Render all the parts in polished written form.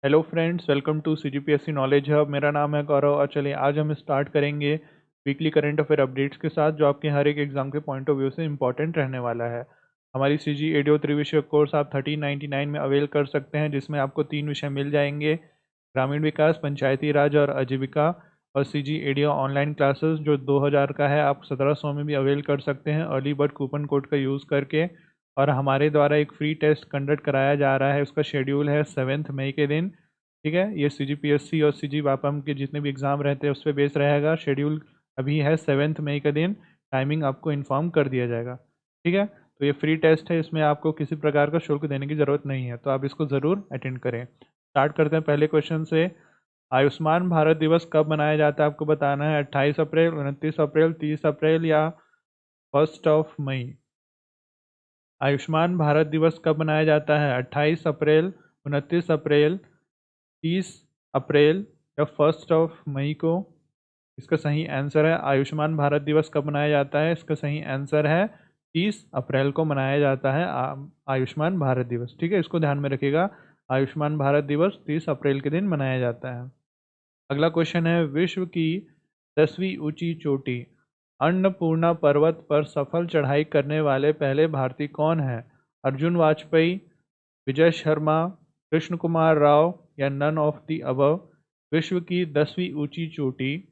Hello friends, welcome to CGPSC knowledge hub. मेरा नाम है गौरव और चलिए आज हम स्टार्ट करेंगे वीकली करंट अफेयर अपडेट्स के साथ, जो आपके हर एक एग्जाम के पॉइंट ऑफ व्यू से इंपॉर्टेंट रहने वाला है। हमारी सीजी एडियो त्रिविषय कोर्स आप 1399 में अवेल कर सकते हैं, जिसमें आपको 3 विषय मिल जाएंगे: ग्रामीण विकास, पंचायती राज और आजीविका। और सीजी एडियो ऑनलाइन क्लासेस जो 2000 का है, आप 1700 में भी अवेल कर सकते हैं अर्ली बर्ड कूपन कोड का यूज़ करके। और हमारे द्वारा एक फ्री टेस्ट कंडक्ट कराया जा रहा है, उसका शेड्यूल है 7 मई के दिन। ठीक है, ये सी जी पी एस सी और सी जी वापम के जितने भी एग्ज़ाम रहते हैं उस पर बेस रहेगा। शेड्यूल अभी है 7 मई का दिन, टाइमिंग आपको इन्फॉर्म कर दिया जाएगा। ठीक है, तो ये फ्री टेस्ट है, इसमें आपको किसी प्रकार का शुल्क देने की ज़रूरत नहीं है, तो आप इसको ज़रूर अटेंड करें। स्टार्ट करते हैं पहले क्वेश्चन से। आयुष्मान भारत दिवस कब मनाया जाता है? आपको बताना है 28 अप्रैल, 29 अप्रैल, 30 अप्रैल या 1 मई। आयुष्मान भारत दिवस कब मनाया जाता है? 28 अप्रैल, 29 अप्रैल, 30 अप्रैल या 1 मई को? इसका सही आंसर है आयुष्मान भारत दिवस कब मनाया जाता है, इसका सही आंसर है 30 अप्रैल को मनाया जाता है आयुष्मान भारत दिवस। ठीक है, इसको ध्यान में रखिएगा। आयुष्मान भारत दिवस 30 अप्रैल के दिन मनाया जाता है। अगला क्वेश्चन है, विश्व की 10वीं ऊंची चोटी अन्नपूर्णा पर्वत पर सफल चढ़ाई करने वाले पहले भारतीय कौन है? अर्जुन वाजपेयी, विजय शर्मा, कृष्ण कुमार राव या नन ऑफ द अबव। विश्व की 10वीं ऊंची चोटी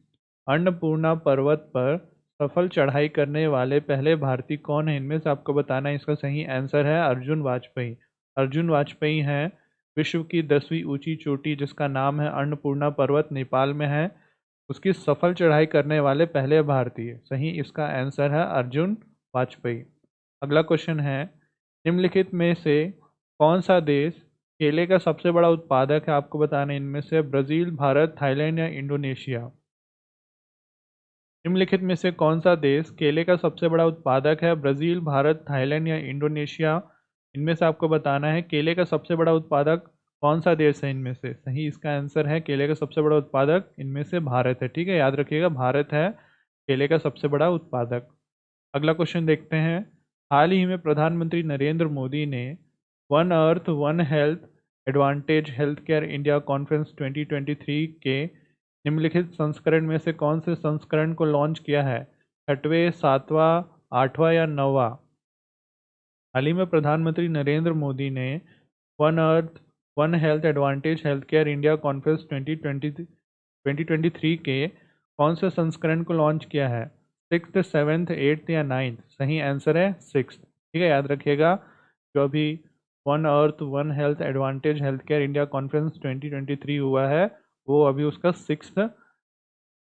अन्नपूर्णा पर्वत पर सफल चढ़ाई करने वाले पहले भारतीय कौन है? इनमें से आपको बताना है। इसका सही आंसर है अर्जुन वाजपेयी। अर्जुन वाजपेयी हैं विश्व की 10वीं ऊंची चोटी, जिसका नाम है अन्नपूर्णा पर्वत, नेपाल में है, उसकी सफल चढ़ाई करने वाले पहले भारतीय। सही इसका आंसर है अर्जुन वाजपेयी। अगला क्वेश्चन है, निम्नलिखित में से कौन सा देश केले का सबसे बड़ा उत्पादक है? आपको बताना है इनमें से ब्राज़ील, भारत, थाईलैंड या इंडोनेशिया। निम्नलिखित में से कौन सा देश केले का सबसे बड़ा उत्पादक है? ब्राज़ील, भारत, थाईलैंड या इंडोनेशिया। इनमें से आपको बताना है केले का सबसे बड़ा उत्पादक कौन सा देश है इनमें से। सही इसका आंसर है केले का सबसे बड़ा उत्पादक इनमें से भारत है। ठीक है, याद रखिएगा, भारत है केले का सबसे बड़ा उत्पादक। अगला क्वेश्चन देखते हैं। हाल ही में प्रधानमंत्री नरेंद्र मोदी ने one earth one health advantage health care India conference 2023 के निम्नलिखित संस्करण में से कौन से संस्करण को लॉन्च किया है? छठवें, सातवां, आठवां या नौवां? हाल ही में प्रधानमंत्री नरेंद्र मोदी ने one earth one health advantage health care India conference 2023 के कौन से संस्करण को लॉन्च किया है? 6th, 7th, 8th या 9th? सही आंसर है 6th। ठीक है, याद रखिएगा, जो अभी one earth one health advantage health care India conference 2023 हुआ है, वो अभी उसका 6th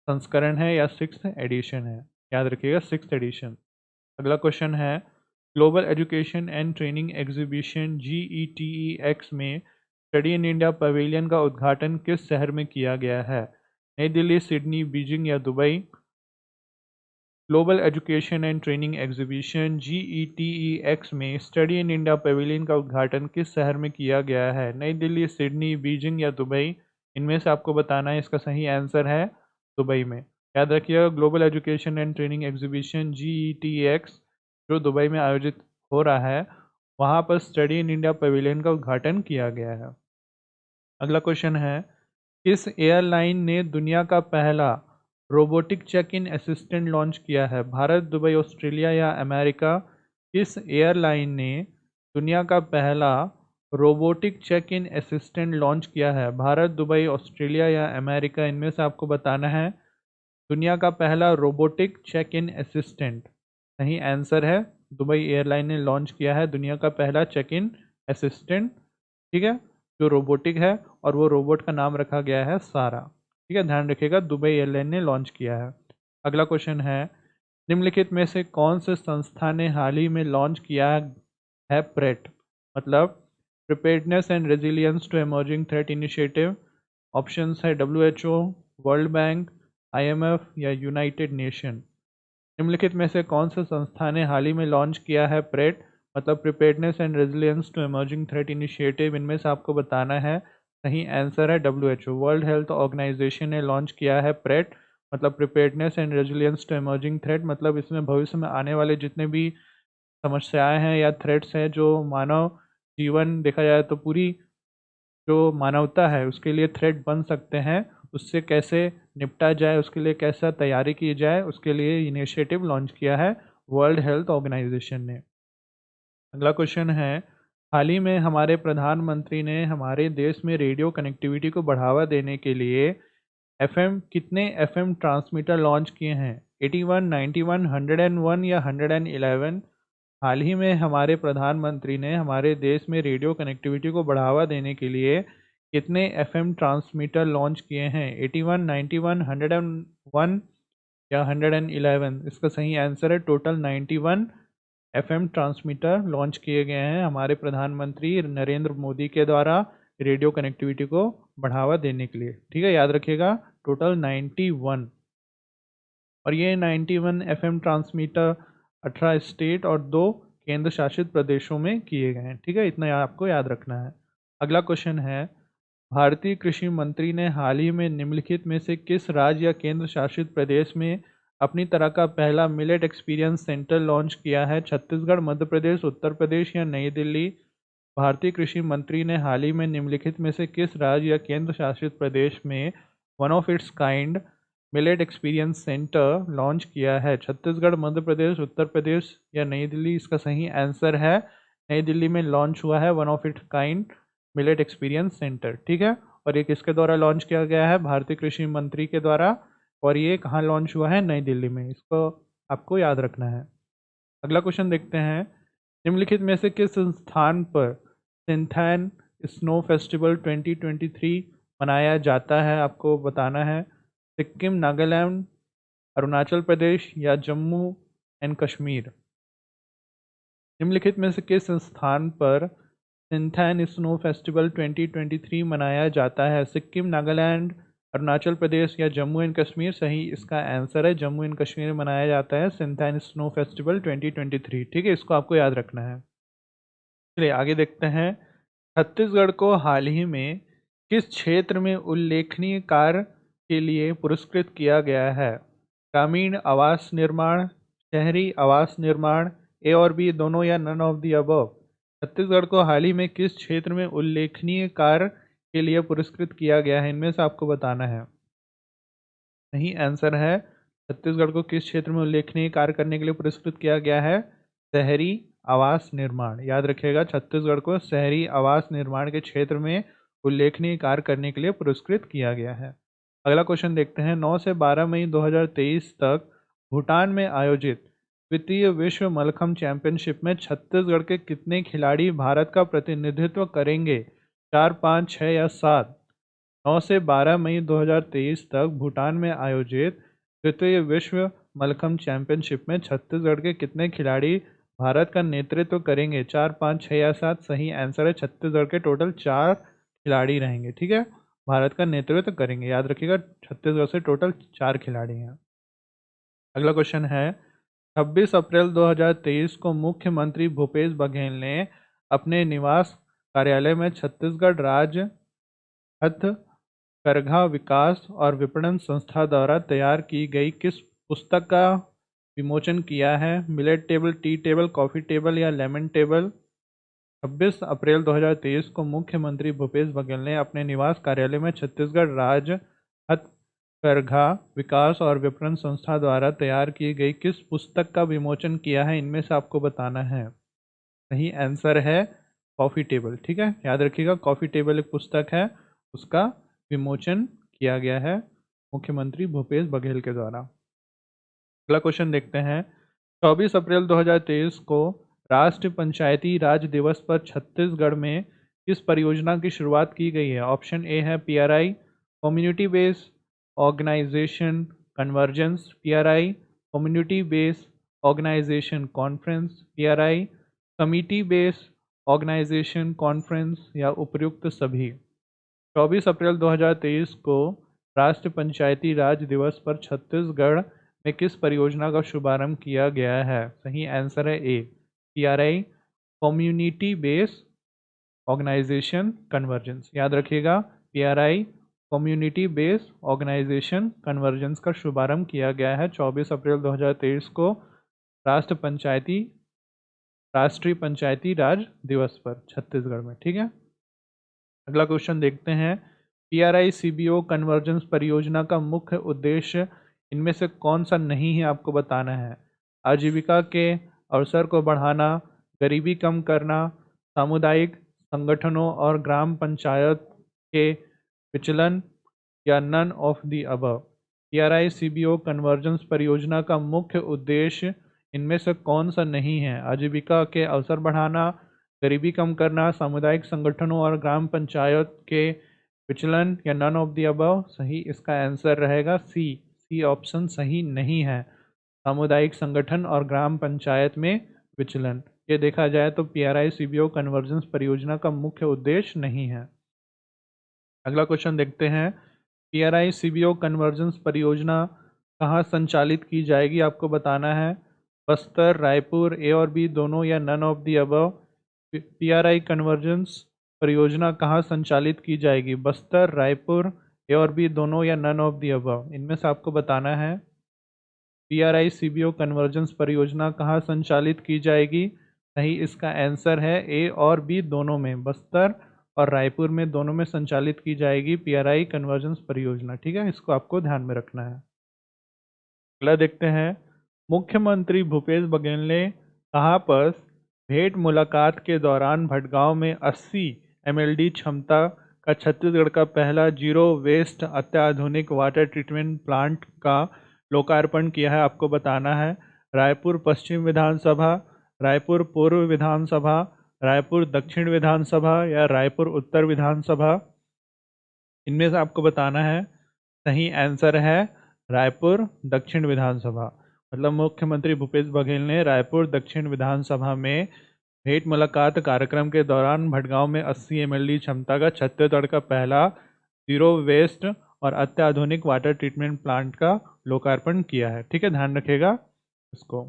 संस्करण है या 6th एडिशन है। याद रखिएगा, 6th एडिशन। अगला क्वेश्चन है, global education and training exhibition GETEX में स्टडी इन इंडिया पवेलियन का उद्घाटन किस शहर में किया गया है? नई दिल्ली, सिडनी, बीजिंग या Dubai? Global education and training exhibition GETEX में स्टडी इन इंडिया पवेलियन का उद्घाटन किस शहर में किया गया है? नई दिल्ली, सिडनी, बीजिंग या दुबई? इनमें से आपको बताना है। इसका सही आंसर है दुबई में। याद रखिएगा, global education and training exhibition GETEX जो दुबई में आयोजित हो रहा है, वहाँ पर स्टडी इन इंडिया पवेलियन का उद्घाटन किया गया है। अगला क्वेश्चन है, किस एयरलाइन ने दुनिया का पहला robotic check in assistant launch किया है? भारत, दुबई, ऑस्ट्रेलिया या अमेरिका? किस एयरलाइन ने दुनिया का पहला robotic check in assistant launch किया है? भारत, दुबई, ऑस्ट्रेलिया या अमेरिका? इनमें से आपको बताना है दुनिया का पहला रोबोटिक चेक इन असिस्टेंट। सही आंसर है दुबई एयरलाइन ने लॉन्च किया है दुनिया का पहला चेक इन असिस्टेंट। ठीक है, जो रोबोटिक है, और वो रोबोट का नाम रखा गया है सारा। ठीक है, ध्यान रखिएगा, दुबई एयरलाइन ने लॉन्च किया है। अगला क्वेश्चन है, निम्नलिखित में से कौन से संस्था ने हाल ही में लॉन्च किया है प्रेट, मतलब preparedness and resilience to emerging threat initiative? Options है WHO, वर्ल्ड बैंक, IMF या यूनाइटेड नेशन। निम्नलिखित में से कौन से संस्था ने हाल ही में लॉन्च किया है प्रेट, मतलब preparedness and resilience to emerging threat initiative? इनमें से आपको बताना है। सही आंसर है WHO, वर्ल्ड हेल्थ ऑर्गेनाइजेशन ने लॉन्च किया है प्रेट, मतलब preparedness and resilience to emerging threat. मतलब इसमें भविष्य में आने वाले जितने भी समस्याएं हैं या थ्रेट्स हैं, जो मानव जीवन देखा जाए तो पूरी जो मानवता है उसके लिए थ्रेट बन सकते हैं, उससे कैसे निपटा जाए, उसके लिए कैसा तैयारी की जाए, उसके लिए इनिशिएटिव लॉन्च किया है वर्ल्ड हेल्थ ऑर्गेनाइजेशन ने। अगला क्वेश्चन है, हाल ही में हमारे प्रधानमंत्री ने हमारे देश में रेडियो कनेक्टिविटी को बढ़ावा देने के लिए एफएम कितने एफएम ट्रांसमीटर लॉन्च किए हैं? 81, 91, 101 या 111? हाल ही में हमारे प्रधानमंत्री ने हमारे देश में रेडियो कनेक्टिविटी को बढ़ावा देने के लिए कितने एफएम ट्रांसमीटर लॉन्च किए हैं? 81, 91, 101 या 111? इसका सही आंसर है टोटल 91 एफएम ट्रांसमीटर लॉन्च किए गए हैं हमारे प्रधानमंत्री नरेंद्र मोदी के द्वारा रेडियो कनेक्टिविटी को बढ़ावा देने के लिए। ठीक है, याद रखिएगा टोटल 91। और ये 91 एफएम ट्रांसमीटर 18 स्टेट और 2 केंद्र शासित प्रदेशों में किए गए हैं। ठीक है, इतना आपको याद रखना है। अगला क्वेश्चन है, भारतीय कृषि मंत्री ने हाल ही में निम्नलिखित में से किस राज्य या केंद्र शासित प्रदेश में अपनी तरह का पहला मिलेट एक्सपीरियंस सेंटर लॉन्च किया है? छत्तीसगढ़, मध्य प्रदेश, उत्तर प्रदेश या नई दिल्ली? भारतीय कृषि मंत्री ने हाल ही में निम्नलिखित में से किस राज्य या केंद्र शासित प्रदेश में one of its kind millet experience centre launch किया है? छत्तीसगढ़, मध्य प्रदेश, उत्तर प्रदेश या नई दिल्ली? इसका सही आंसर है नई दिल्ली में लॉन्च हुआ है one of its kind millet experience centre. ठीक है, और ये किसके द्वारा लॉन्च किया गया है? भारतीय कृषि मंत्री के द्वारा। और ये कहाँ लॉन्च हुआ है? नई दिल्ली में। इसको आपको याद रखना है। अगला क्वेश्चन देखते हैं, निम्नलिखित में से किस स्थान पर सिंथान स्नो फेस्टिवल 2023 मनाया जाता है? आपको बताना है। सिक्किम, नागालैंड, अरुणाचल प्रदेश या जम्मू एंड कश्मीर? निम्नलिखित में से किस स्थान पर सिंथान स्नो फेस्टिवल 2023 मनाया जाता है? सिक्किम, नागालैंड, अरुणाचल प्रदेश या जम्मू एंड कश्मीर? सही इसका आंसर है जम्मू एंड कश्मीर में मनाया जाता है सिंथान स्नो फेस्टिवल 2023। ठीक है, इसको आपको याद रखना है। चलिए आगे देखते हैं, छत्तीसगढ़ को हाल ही में किस क्षेत्र में उल्लेखनीय कार्य के लिए पुरस्कृत किया गया है? ग्रामीण आवास निर्माण, शहरी आवास निर्माण, ए और बी दोनों या none of the above? Chhattisgarh को हाल ही में किस क्षेत्र में उल्लेखनीय कार्य के लिए पुरस्कृत किया गया है? इनमें से आपको बताना है। सही आंसर है, छत्तीसगढ़ को किस क्षेत्र में उल्लेखनीय कार्य करने के लिए पुरस्कृत किया गया है? शहरी आवास निर्माण। याद रखिएगा, छत्तीसगढ़ को शहरी आवास निर्माण के क्षेत्र में उल्लेखनीय कार्य करने के लिए पुरस्कृत किया गया है। अगला क्वेश्चन देखते हैं, 9 से 12 मई 2023 तक भूटान में आयोजित द्वितीय विश्व मल्लखंब चैंपियनशिप में छत्तीसगढ़ के कितने खिलाड़ी भारत का प्रतिनिधित्व करेंगे? 4, 5, 6 या 7? 9 से 12 मई 2023 तक भूटान में आयोजित द्वितीय विश्व मल्लखंब चैंपियनशिप में छत्तीसगढ़ के कितने खिलाड़ी भारत का नेतृत्व करेंगे? 4, 5, 6 या 7? सही आंसर है छत्तीसगढ़ के टोटल 4 खिलाड़ी रहेंगे। ठीक है, भारत का नेतृत्व करेंगे। याद रखिएगा, छत्तीसगढ़ से टोटल 4 खिलाड़ी हैं। अगला क्वेश्चन है, 26 अप्रैल 2023 को मुख्यमंत्री भूपेश बघेल ने अपने निवास कार्यालय में छत्तीसगढ़ राज्य हथकरघा विकास और विपणन संस्था द्वारा तैयार की गई किस पुस्तक का विमोचन किया है? Millet table, tea table, coffee table या लेमन टेबल? 26 अप्रैल 2023 को मुख्यमंत्री भूपेश बघेल ने अपने निवास कार्यालय में छत्तीसगढ़ राज्य हथकरघा विकास और विपणन संस्था द्वारा तैयार की गई किस पुस्तक का विमोचन किया है? इनमें से आपको बताना है। सही आंसर है कॉफ़ी टेबल। ठीक है, याद रखिएगा, कॉफ़ी टेबल एक पुस्तक है, उसका विमोचन किया गया है मुख्यमंत्री भूपेश बघेल के द्वारा। अगला क्वेश्चन देखते हैं, 24 अप्रैल 2023 को राष्ट्रीय पंचायती राज दिवस पर छत्तीसगढ़ में किस परियोजना की शुरुआत की गई है? ऑप्शन ए है PRI, community based organisation convergence, PRI, community based organisation conference, PRI, committee based organisation conference या उपयुक्त सभी? 24 अप्रैल 2023 को राष्ट्रीय पंचायती राज दिवस पर छत्तीसगढ़ में किस परियोजना का शुभारंभ किया गया है? सही आंसर है A PRI, community based organisation convergence. याद रखिएगा, PRI community based organisation convergence का शुभारंभ किया गया है 24 अप्रैल 2023 को राष्ट्रीय पंचायती राज दिवस पर छत्तीसगढ़ में। ठीक है, अगला क्वेश्चन देखते हैं, PRI CBO कन्वर्जेंस परियोजना का मुख्य उद्देश्य इनमें से कौन सा नहीं है, आपको बताना है। आजीविका के अवसर को बढ़ाना, गरीबी कम करना, सामुदायिक संगठनों और ग्राम पंचायत के विचलन, या none of the above. PRI CBO convergence परियोजना का मुख्य उद्देश्य इनमें से कौन सा नहीं है। आजीविका के अवसर बढ़ाना, गरीबी कम करना, सामुदायिक संगठनों और ग्राम पंचायत के विचलन, या नन ऑफ द अबव। सही इसका आंसर रहेगा सी ऑप्शन सही नहीं है। सामुदायिक संगठन और ग्राम पंचायत में विचलन, ये देखा जाए तो PRI CBO कन्वर्जेंस परियोजना का मुख्य उद्देश्य नहीं है। अगला क्वेश्चन देखते हैं, PRI CBO कन्वर्जेंस परियोजना कहाँ संचालित की जाएगी, आपको बताना है। बस्तर, रायपुर, ए और बी दोनों, या none of the above. PRI convergence परियोजना कहाँ संचालित की जाएगी, बस्तर, रायपुर, ए और बी दोनों, या नन ऑफ द अबव। इनमें से आपको बताना है। PRI CBO कन्वर्जेंस परियोजना कहाँ संचालित की जाएगी। सही इसका आंसर है ए और बी दोनों में, बस्तर और रायपुर में दोनों में संचालित की जाएगी PRI कन्वर्जेंस परियोजना। ठीक है, इसको आपको ध्यान में रखना है। अगला देखते हैं, मुख्यमंत्री भूपेश बघेल ने कहाँ पर भेंट मुलाकात के दौरान भटगांव में 80 MLD क्षमता का छत्तीसगढ़ का पहला जीरो वेस्ट अत्याधुनिक वाटर ट्रीटमेंट प्लांट का लोकार्पण किया है, आपको बताना है। रायपुर पश्चिम विधानसभा, रायपुर पूर्व विधानसभा, रायपुर दक्षिण विधानसभा, या रायपुर उत्तर विधानसभा। इनमें से आपको बताना है। सही आंसर है रायपुर दक्षिण विधानसभा। मतलब मुख्यमंत्री भूपेश बघेल ने रायपुर दक्षिण विधानसभा में भेंट मुलाकात कार्यक्रम के दौरान भटगांव में 80 MLD क्षमता का छत्तीसगढ़ का पहला जीरो वेस्ट और अत्याधुनिक वाटर ट्रीटमेंट प्लांट का लोकार्पण किया है। ठीक है, ध्यान रखिएगा इसको।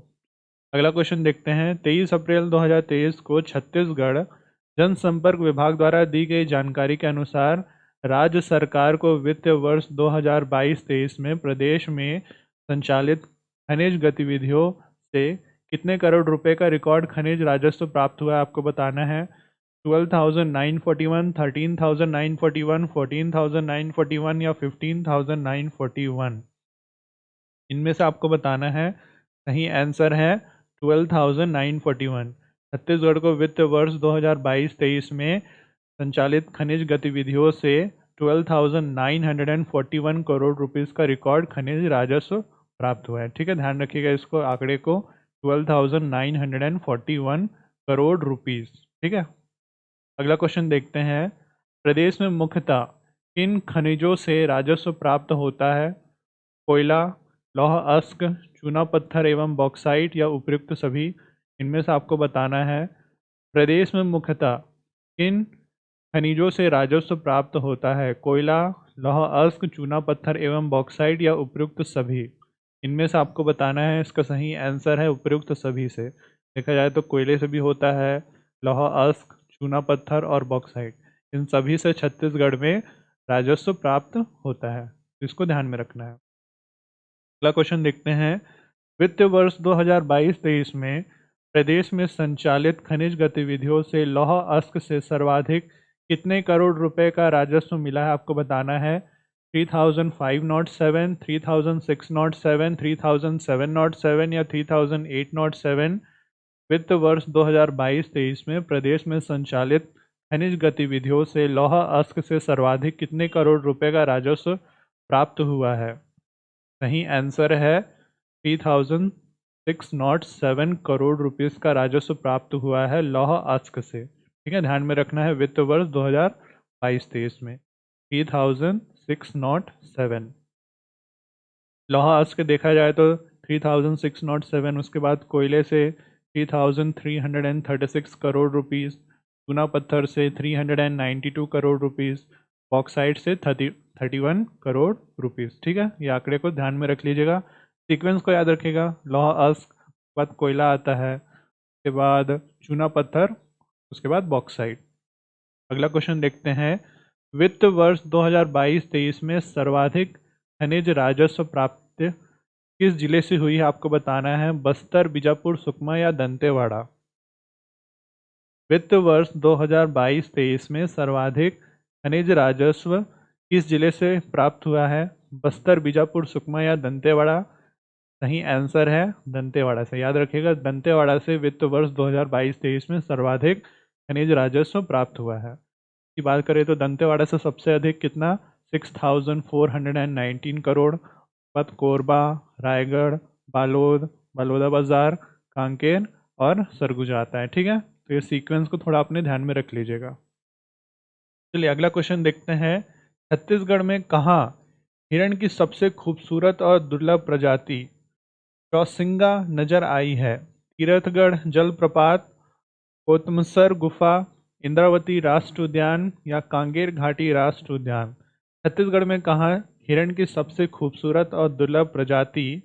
अगला क्वेश्चन देखते हैं, 23 अप्रैल 2023 को छत्तीसगढ़ जनसंपर्क विभाग द्वारा दी गई जानकारी के अनुसार राज्य सरकार को वित्तीय वर्ष 2022-23 में प्रदेश में संचालित खनिज गतिविधियों से कितने करोड़ रुपए का रिकॉर्ड खनिज राजस्व प्राप्त हुआ है, आपको बताना है। 12,941, 13,941, 14,941, या 15,941। इनमें से आपको बताना है। सही आंसर है 12,941। छत्तीसगढ़ को वित्त वर्ष 2022-23 में संचालित खनिज गतिविधियों से 12,941 करोड़ रुपीस का रिकॉर्ड खनिज राजस्व प्राप्त हुआ है। ठीक है, ध्यान रखिएगा इसको, आंकड़े को, 12,941 करोड़ रुपीस। ठीक है, अगला क्वेश्चन देखते हैं, प्रदेश में मुख्यतः किन खनिजों से राजस्व प्राप्त होता है। कोयला, लौह अयस्क, चूना पत्थर एवं बॉक्साइट, या उपयुक्त सभी। इनमें से आपको बताना है। प्रदेश में मुख्यतः किन खनिजों से राजस्व प्राप्त होता है। कोयला, लौह अयस्क, चूना पत्थर एवं बॉक्साइट, या उपयुक्त सभी। इनमें से आपको बताना है। इसका सही आंसर है उपयुक्त सभी से। देखा जाए तो कोयले से भी होता है, लौह अयस्क, चूना पत्थर और बॉक्साइट, इन सभी से छत्तीसगढ़ में राजस्व प्राप्त होता है, इसको ध्यान में रखना है। अगला क्वेश्चन देखते हैं, वित्त वर्ष 2022-23 में प्रदेश में संचालित खनिज गतिविधियों से लौह अयस्क से सर्वाधिक कितने करोड़ रुपए का राजस्व मिला है, आपको बताना है। 3,507, 3,607, 3,707, या 3,807। वित्त वर्ष 2022-23 में प्रदेश में संचालित खनिज गतिविधियों से लौह अयस्क से सर्वाधिक कितने करोड़ रुपए का राजस्व प्राप्त हुआ है। सही आंसर है 3,607 करोड़ रुपीस का राजस्व प्राप्त हुआ है लौह अयस्क से। ठीक है, ध्यान में रखना है, वित्त वर्ष 2022-23 में 3,607 लौह अयस्क देखा जाए तो 3,607। उसके बाद कोयले से 3,336 करोड़ रुपीस, चूना पत्थर से 392 करोड़ रुपीस, बॉक्साइट से 31 करोड़ रुपीस। ठीक है, ये आंकड़े को ध्यान में रख लीजिएगा, सीक्वेंस को याद रखिएगा। लौह अयस्क, बाद कोयला आता है, उसके बाद चूना पत्थर, उसके बाद बॉक्साइट। अगला क्वेश्चन देखते हैं, वित्त वर्ष 2022-23 में सर्वाधिक खनिज राजस्व प्राप्त किस जिले से हुई है, आपको बताना है। बस्तर, बीजापुर, सुकमा, या दंतेवाड़ा। वित्त वर्ष 2022-23 में सर्वाधिक खनिज राजस्व किस जिले से प्राप्त हुआ है? बस्तर, बीजापुर, सुकमा या दंतेवाड़ा? सही आंसर है दंतेवाड़ा से। याद रखिएगा, दंतेवाड़ा से वित्त वर्ष 2022-23 में सर्वाधिक खनिज राजस्व प्राप्त हुआ है। की बात करें तो दंतेवाड़ा से सबसे अधिक कितना? 6,419 करोड़। बाद कोरबा, रायगढ़, बालोद, बलौदाबाजार, कांकेर और सरगुजा आता है। ठीक है, तो ये सीक्वेंस को थोड़ा अपने ध्यान में रख लीजिएगा। चलिए अगला क्वेश्चन देखते हैं। छत्तीसगढ़ में कहाँ हिरण की सबसे खूबसूरत और दुर्लभ प्रजाति चौसिंगा नजर आई है? तीरथगढ़ जलप्रपात, कोतमसर गुफा, इंद्रावती राष्ट्रीय उद्यान या कांगेर घाटी राष्ट्रीय उद्यान? छत्तीसगढ़ में कहाँ हिरण की सबसे खूबसूरत और दुर्लभ प्रजाति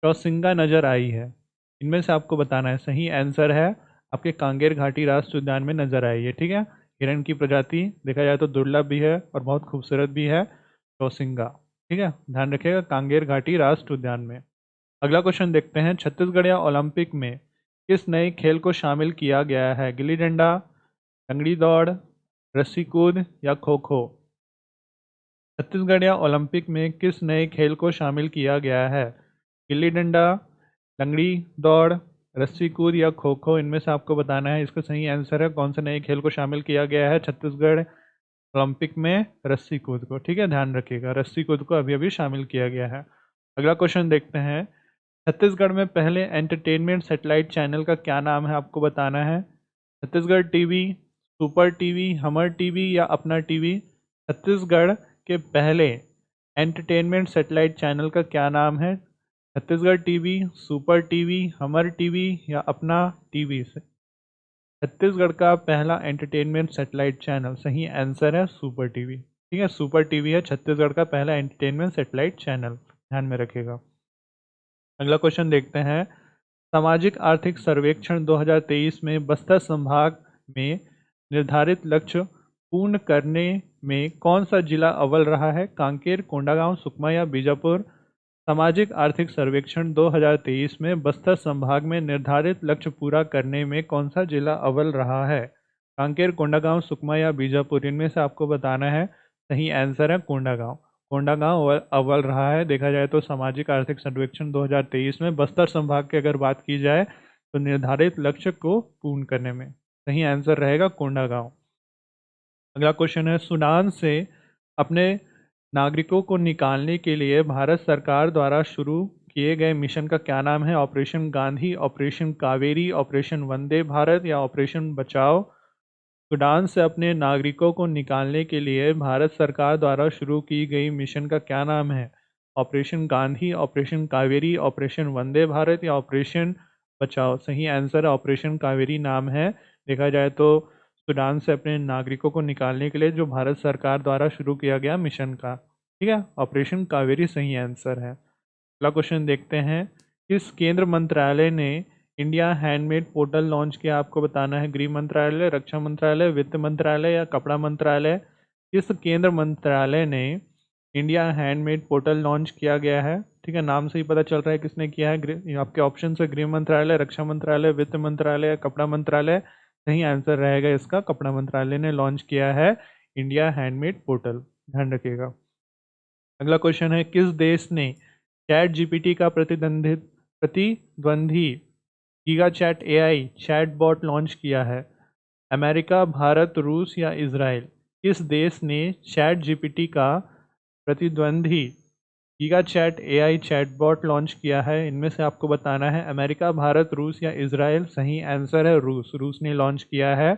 चौसिंगा नजर आई है? इनमें से आपको बताना है। सही आंसर है आपके कांगेर घाटी राष्ट्रीय उद्यान में नजर आई है। ठीक है, हिरण की प्रजाति देखा जाए तो दुर्लभ भी है और बहुत खूबसूरत भी है, चौसिंगा। ठीक है, ध्यान रखिएगा, कांगेर घाटी राष्ट्रीय उद्यान में। अगला क्वेश्चन देखते हैं। छत्तीसगढ़ या ओलंपिक में किस नए खेल को शामिल किया गया है? गिल्ली डंडा, लंगड़ी दौड़, रस्सी कूद या खो खो? छत्तीसगढ़ या ओलंपिक में किस नए खेल को शामिल किया गया है? गिल्ली डंडा, लंगड़ी दौड़, रस्सी कूद या खो खो? इनमें से आपको बताना है। इसका सही आंसर है कौन से नए खेल को शामिल किया गया है छत्तीसगढ़ ओलंपिक में? रस्सी कूद को। ठीक है, ध्यान रखिएगा, रस्सी कूद को अभी अभी शामिल किया गया है। अगला क्वेश्चन देखते हैं। छत्तीसगढ़ में पहले एंटरटेनमेंट सैटेलाइट चैनल का क्या नाम है? आपको बताना है। छत्तीसगढ़ टीवी, सुपर टीवी, हमर टीवी या अपना टीवी? छत्तीसगढ़ के पहले एंटरटेनमेंट सैटेलाइट चैनल का क्या नाम है? छत्तीसगढ़ टीवी, सुपर टीवी, हमर टीवी या अपना टीवी? से छत्तीसगढ़ का पहला एंटरटेनमेंट सैटेलाइट चैनल, सही आंसर है सुपर टीवी। ठीक है, सुपर टीवी है छत्तीसगढ़ का पहला एंटरटेनमेंट सैटेलाइट चैनल, ध्यान में रखिएगा। अगला क्वेश्चन देखते हैं। सामाजिक आर्थिक सर्वेक्षण 2023 में बस्तर संभाग में निर्धारित लक्ष्य पूर्ण करने में कौन सा जिला अव्वल रहा है? कांकेर, कोंडागांव, सुकमा या बीजापुर? सामाजिक आर्थिक सर्वेक्षण 2023 में बस्तर संभाग में निर्धारित लक्ष्य पूरा करने में कौन सा जिला अव्वल रहा है? कांकेर, कोंडागांव, सुकमा या बीजापुर? इनमें से आपको बताना है। सही आंसर है कोंडागांव। कोंडागांव अव्वल रहा है। देखा जाए तो सामाजिक आर्थिक सर्वेक्षण 2023 में बस्तर संभाग की अगर बात की जाए तो निर्धारित लक्ष्य को पूर्ण करने में सही आंसर रहेगा कोंडागांव। अगला क्वेश्चन है। सूडान से अपने नागरिकों को निकालने के लिए भारत सरकार द्वारा शुरू किए गए मिशन का क्या नाम है? Operation Gandhi, operation Kaveri, operation Vande Bharat या ऑपरेशन बचाओ? सूडान से अपने नागरिकों को निकालने के लिए भारत सरकार द्वारा शुरू की गई मिशन का क्या नाम है? Operation Gandhi, operation Kaveri, operation Vande Bharat या ऑपरेशन बचाओ? सही आंसर है ऑपरेशन कावेरी नाम है। देखा जाए तो सूडान से अपने नागरिकों को निकालने के लिए जो भारत सरकार द्वारा शुरू किया गया मिशन का, ठीक है, ऑपरेशन कावेरी सही आंसर है। अगला क्वेश्चन देखते हैं। किस केंद्र मंत्रालय ने इंडिया हैंडमेड पोर्टल लॉन्च किया? आपको बताना है। गृह मंत्रालय, रक्षा मंत्रालय, वित्त मंत्रालय या कपड़ा मंत्रालय? किस केंद्र मंत्रालय ने इंडिया हैंडमेड पोर्टल लॉन्च किया गया है? ठीक है, नाम से ही पता चल रहा है किसने किया है। आपके ऑप्शन है गृह मंत्रालय, रक्षा मंत्रालय, वित्त मंत्रालय या कपड़ा मंत्रालय? सही आंसर रहेगा इसका कपड़ा मंत्रालय ने लॉन्च किया है इंडिया हैंडमेड पोर्टल, ध्यान रखिएगा। अगला क्वेश्चन है। किस देश ने चैट जीपीटी का प्रतिद्वंदी giga chad AI chatbot launch किया है? अमेरिका, भारत, रूस या इजराइल? किस देश ने चैट जीपीटी का प्रतिद्वंदी giga chad AI chatbot launch किया है? इनमें से आपको बताना है। अमेरिका, भारत, रूस या इजराइल? सही आंसर है रूस। रूस ने लॉन्च किया है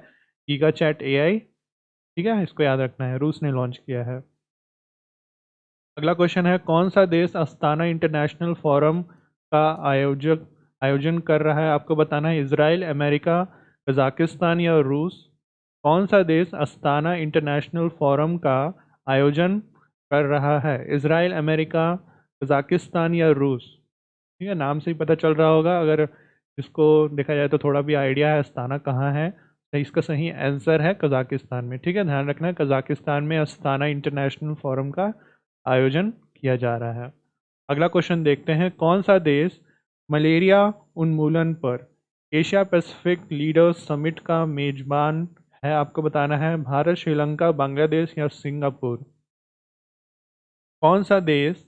गीगा चैट एआई। ठीक है, इसको याद रखना है, रूस ने लॉन्च किया है। अगला क्वेश्चन है। कौन सा देश अस्ताना इंटरनेशनल फोरम का आयोजन कर रहा है? आपको बताना है। इजराइल, अमेरिका, कजाकिस्तान या रूस? कौन सा देश अस्ताना इंटरनेशनल फोरम का आयोजन कर रहा है? इजराइल, अमेरिका, कजाकिस्तान या रूस? ठीक है, नाम से ही पता चल रहा होगा। अगर इसको देखा जाए तो थोड़ा भी आइडिया है अस्ताना कहाँ है। तो इसका सही आंसर है कजाकिस्तान में। ठीक है, ध्यान रखना है, कजाकिस्तान में अस्ताना इंटरनेशनल फोरम का आयोजन किया जा रहा है। अगला क्वेश्चन देखते हैं। कौन सा देश मलेरिया उन्मूलन पर एशिया पैसिफिक लीडर्स समिट का मेजबान है आपको बताना है भारत, श्रीलंका, बांग्लादेश या सिंगापुर। कौन सा देश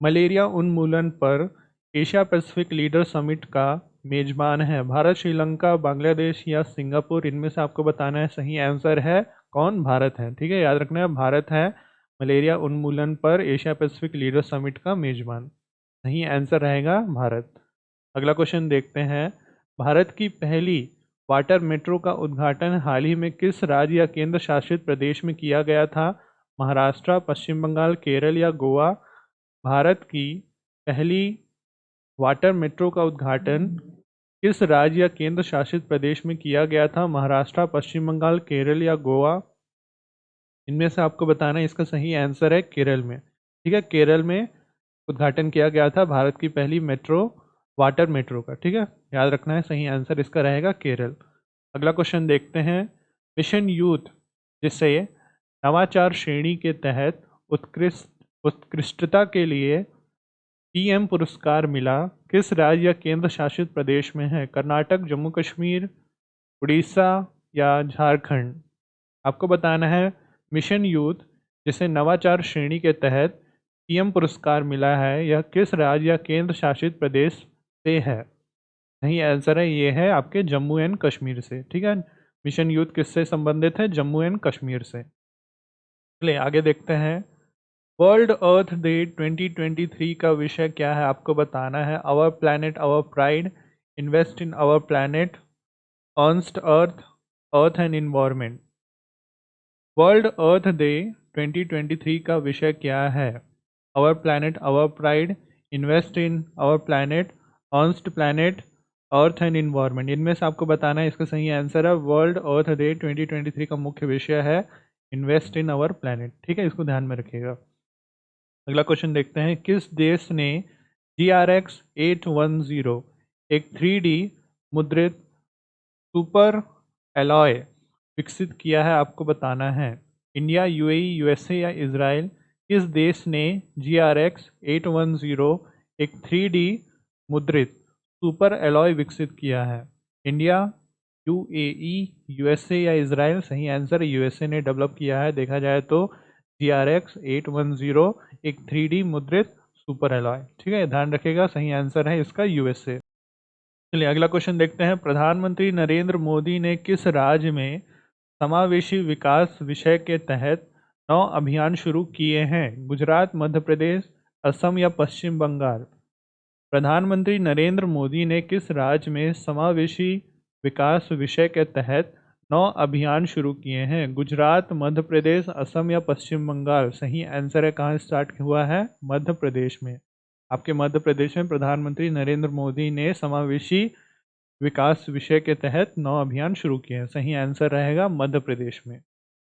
मलेरिया उन्मूलन पर एशिया पैसिफिक लीडर समिट का मेजबान है? भारत, श्रीलंका, बांग्लादेश या सिंगापुर, इनमें से आपको बताना है। सही आंसर है कौन? भारत है। ठीक है, याद रखना है भारत है मलेरिया उन्मूलन पर एशिया पैसिफिक लीडर समिट का मेजबान। सही आंसर रहेगा भारत। अगला क्वेश्चन देखते हैं। भारत की पहली वाटर मेट्रो का उद्घाटन हाल ही में किस राज्य या केंद्र शासित प्रदेश में किया गया था? महाराष्ट्र, पश्चिम बंगाल, केरल या गोवा। भारत की पहली वाटर मेट्रो का उद्घाटन किस राज्य या केंद्र शासित प्रदेश में किया गया था? महाराष्ट्र, पश्चिम बंगाल, केरल या गोवा। इनमें से आपको बताना है। इसका सही आंसर है केरल में। ठीक है, केरल में उद्घाटन किया गया था भारत की पहली मेट्रो, वाटर मेट्रो का। ठीक है, याद रखना है। सही आंसर इसका रहेगा केरल। अगला क्वेश्चन देखते हैं। मिशन यूथ जिसे नवाचार श्रेणी के तहत उत्कृष्टता के लिए पीएम पुरस्कार मिला, किस राज्य या केंद्र शासित प्रदेश में है? कर्नाटक, जम्मू कश्मीर, उड़ीसा या झारखंड। आपको बताना है मिशन यूथ जिसे नवाचार श्रेणी के तहत पीएम पुरस्कार मिला है, यह किस राज्य या केंद्र शासित प्रदेश से है? सही आंसर है ये है आपके जम्मू एंड कश्मीर से। ठीक है, मिशन यूथ किससे संबंधित है? जम्मू एंड कश्मीर से। चलिए आगे देखते हैं। वर्ल्ड अर्थ डे 2023 का विषय क्या है? आपको बताना है। Our planet our pride, invest in our planet, earnest earth, earth and environment. World earth day 2023 का विषय क्या है? Our planet our pride, invest in our planet, earnest planet, earth and environment. इनमें से आपको बताना है। इसका सही आंसर है वर्ल्ड अर्थ डे 2023 का मुख्य विषय है इन्वेस्ट इन आवर प्लैनेट। ठीक है, इसको ध्यान में रखिएगा। अगला क्वेश्चन देखते हैं। किस देश ने GRX 810 एक 3D मुद्रित सुपर एलॉय विकसित किया है? आपको बताना है। इंडिया, यूएई, यूएसए या इजराइल। किस देश ने GRX 810 एक 3D मुद्रित सुपर एलॉय विकसित किया है? इंडिया, यूएई, यूएसए या इजराइल। सही आंसर यूएसए ने डेवलप किया है। देखा जाए तो GRX 810 एक 3D मुद्रित सुपर एलॉय। ठीक है, ध्यान रखिएगा। सही आंसर है इसका यूएसए। चलिए अगला क्वेश्चन देखते हैं। प्रधानमंत्री नरेंद्र मोदी ने किस राज्य में समावेशी विकास विषय के तहत 9 अभियान शुरू किए हैं? गुजरात, मध्य प्रदेश, असम या पश्चिम बंगाल। प्रधानमंत्री नरेंद्र मोदी ने किस राज्य में समावेशी विकास विषय के तहत 9 अभियान शुरू किए हैं? गुजरात, मध्य प्रदेश, असम या पश्चिम बंगाल। सही आंसर है कहाँ स्टार्ट हुआ है? मध्य प्रदेश में। आपके मध्य प्रदेश में प्रधानमंत्री नरेंद्र मोदी ने समावेशी विकास विषय के तहत 9 अभियान शुरू किए हैं। सही आंसर रहेगा मध्य प्रदेश में।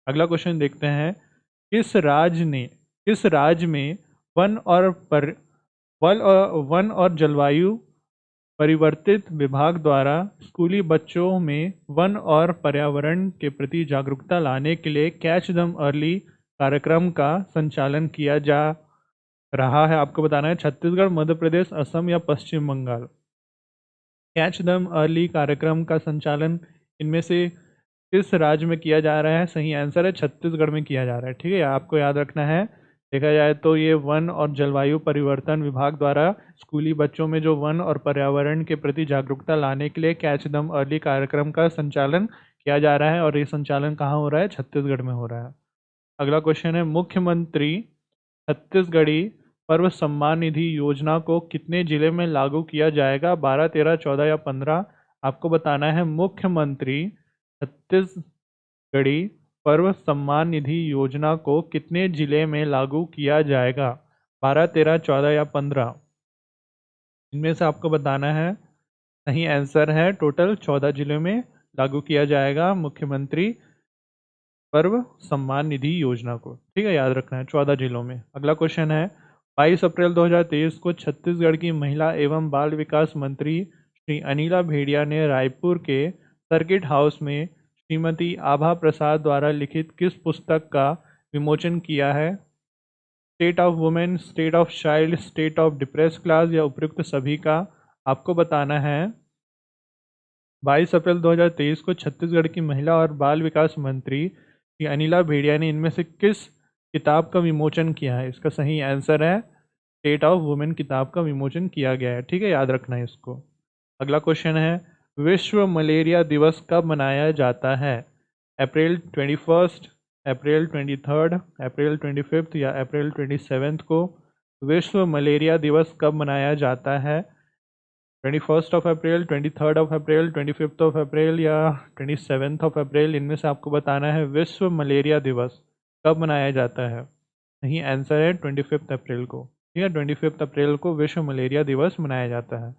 अगला क्वेश्चन देखते हैं। किस राज्य में वन और वन और जलवायु परिवर्तित विभाग द्वारा स्कूली बच्चों में वन और पर्यावरण के प्रति जागरूकता लाने के लिए कैच दम अर्ली कार्यक्रम का संचालन किया जा रहा है? आपको बताना है। छत्तीसगढ़, मध्य प्रदेश, असम या पश्चिम बंगाल। कैच दम अर्ली कार्यक्रम का संचालन इनमें से किस राज्य में किया जा रहा है? सही आंसर है छत्तीसगढ़ में किया जा रहा है। ठीक है, आपको याद रखना है। देखा जाए तो ये वन और जलवायु परिवर्तन विभाग द्वारा स्कूली बच्चों में जो वन और पर्यावरण के प्रति जागरूकता लाने के लिए कैच दम अर्ली कार्यक्रम का संचालन किया जा रहा है। और ये संचालन कहाँ हो रहा है? छत्तीसगढ़ में हो रहा है। अगला क्वेश्चन है। मुख्यमंत्री छत्तीसगढ़ी पर्व सम्मान निधि योजना को कितने जिले में लागू किया जाएगा? 12, 13, 14 या 15। आपको बताना है। मुख्यमंत्री छत्तीसगढ़ी पर्व सम्मान निधि योजना को कितने जिले में लागू किया जाएगा? 12, 13, 14 या 15। इनमें से आपको बताना है। सही आंसर है टोटल 14 जिलों में लागू किया जाएगा मुख्यमंत्री पर्व सम्मान निधि योजना को। ठीक है, याद रखना है 14 जिलों में। अगला क्वेश्चन है। 22 अप्रैल 2023 को छत्तीसगढ़ की महिला एवं बाल विकास मंत्री श्री अनिला भेड़िया ने रायपुर के सर्किट हाउस में श्रीमती आभा प्रसाद द्वारा लिखित किस पुस्तक का विमोचन किया है? State of women, state of child, state of depress class या उपयुक्त सभी का। आपको बताना है। 22 अप्रैल 2023 को छत्तीसगढ़ की महिला और बाल विकास मंत्री श्री अनिला भेड़िया ने इनमें से किस किताब का विमोचन किया है? इसका सही आंसर है स्टेट ऑफ वुमेन किताब का विमोचन किया गया है। ठीक है, याद रखना है इसको। अगला क्वेश्चन है, विश्व मलेरिया दिवस कब मनाया जाता है? अप्रैल 21, अप्रैल 23, अप्रैल 25 या अप्रैल 27 को विश्व मलेरिया दिवस कब मनाया जाता है? 21 of April, 23 of April, 25 of April या 27 ऑफ अप्रैल, इनमें से आपको बताना है विश्व मलेरिया दिवस कब मनाया जाता है। सही आंसर है 25 अप्रैल को। ठीक है, 25 अप्रैल को विश्व मलेरिया दिवस मनाया जाता है।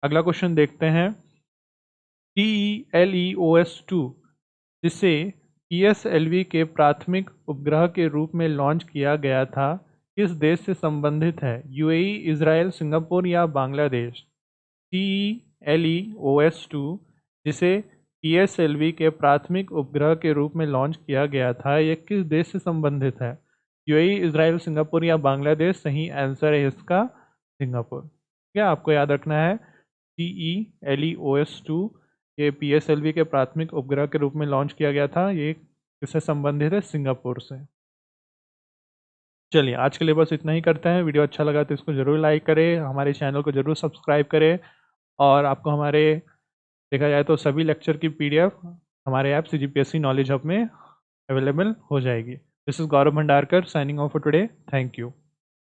अगला क्वेश्चन देखते हैं, TELEOS-2 जिसे PSLV के प्राथमिक उपग्रह के रूप में लॉन्च किया गया था, किस देश से संबंधित है? यूएई, इजराइल, सिंगापुर या बांग्लादेश? TELEOS-2 जिसे PSLV के प्राथमिक उपग्रह के रूप में लॉन्च किया गया था, यह किस देश से संबंधित है? यूएई, इजराइल, सिंगापुर या बांग्लादेश? सही आंसर है इसका सिंगापुर। क्या आपको याद रखना है, TELEOS-2 ये PSLV के प्राथमिक उपग्रह के रूप में लॉन्च किया गया था, ये किससे संबंधित है? सिंगापुर से। चलिए, आज के लिए बस इतना ही करते हैं। वीडियो अच्छा लगा तो इसको ज़रूर लाइक करें, हमारे चैनल को ज़रूर सब्सक्राइब करें, और आपको हमारे देखा जाए तो सभी लेक्चर की PDF हमारे ऐप CGPSC नॉलेज हब में अवेलेबल हो जाएगी। This is Gaurav Bhandarkar signing off for today. Thank you.